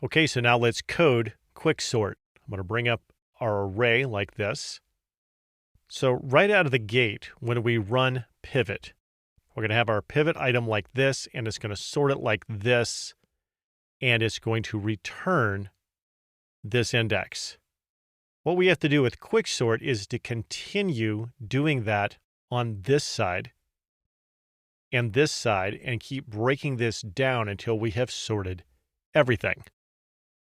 Okay, so now let's code quicksort. I'm going to bring up our array like this. So right out of the gate, when we run pivot, we're going to have our pivot item like this, and it's going to sort it like this, and it's going to return this index. What we have to do with quicksort is to continue doing that on this side and this side and keep breaking this down until we have sorted everything.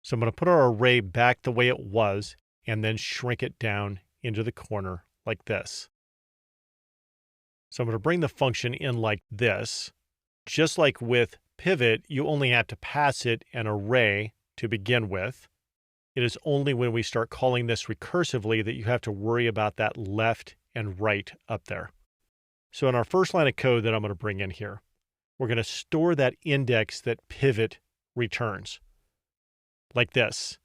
So I'm going to put our array back the way it was and then shrink it down into the corner like this. So I'm going to bring the function in like this. Just like with pivot, you only have to pass it an array to begin with. It is only when we start calling this recursively that you have to worry about that left and right up there. So in our first line of code that I'm going to bring in here, we're going to store that index that pivot returns like this.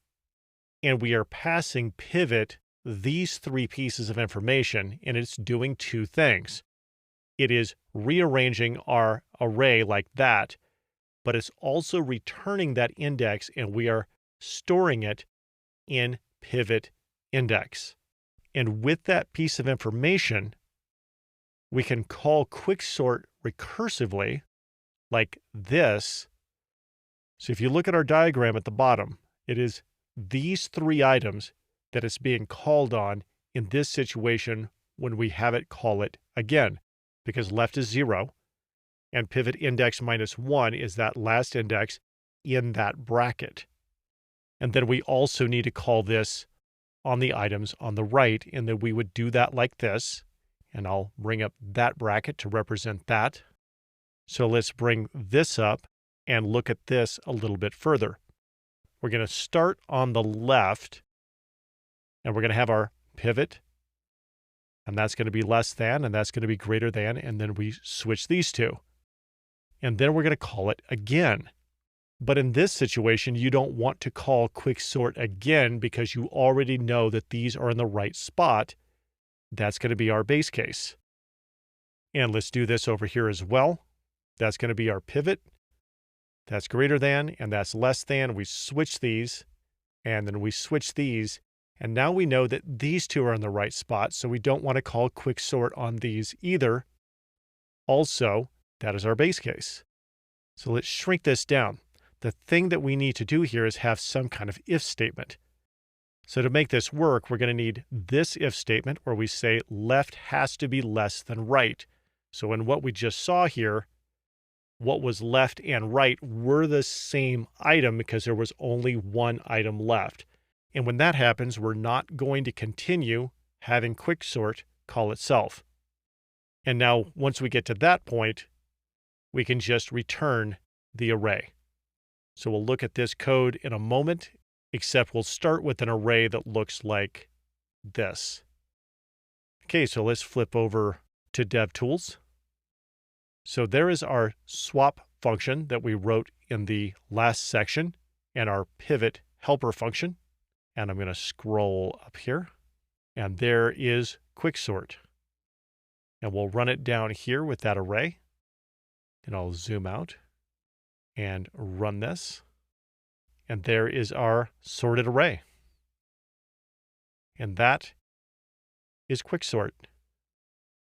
And we are passing pivot these three pieces of information, and it's doing two things. It is rearranging our array like that, but it's also returning that index, and we are storing it in pivot index. And with that piece of information, we can call quicksort recursively like this. So if you look at our diagram at the bottom, it is these three items that it's being called on in this situation when we have it call it again, because left is 0 and pivot index -1 is that last index in that bracket. And then we also need to call this on the items on the right, and then we would do that like this. And I'll bring up that bracket to represent that. So let's bring this up and look at this a little bit further. We're going to start on the left, and we're going to have our pivot, and that's going to be less than, and that's going to be greater than, and then we switch these two. And then we're going to call it again. But in this situation, you don't want to call quicksort again because you already know that these are in the right spot. That's going to be our base case. And let's do this over here as well. That's going to be our pivot. That's greater than, and that's less than. We switch these, and then we switch these. And now we know that these two are in the right spot, so we don't want to call quicksort on these either. Also, that is our base case. So let's shrink this down. The thing that we need to do here is have some kind of if statement. So to make this work, we're going to need this if statement where we say left has to be less than right. So in what we just saw here, what was left and right were the same item because there was only one item left. And when that happens, we're not going to continue having quicksort call itself. And now once we get to that point, we can just return the array. So we'll look at this code in a moment, except we'll start with an array that looks like this. Okay, so let's flip over to DevTools. So there is our swap function that we wrote in the last section and our pivot helper function. And I'm going to scroll up here. And there is quicksort. And we'll run it down here with that array. And I'll zoom out and run this. And there is our sorted array. And that is quicksort.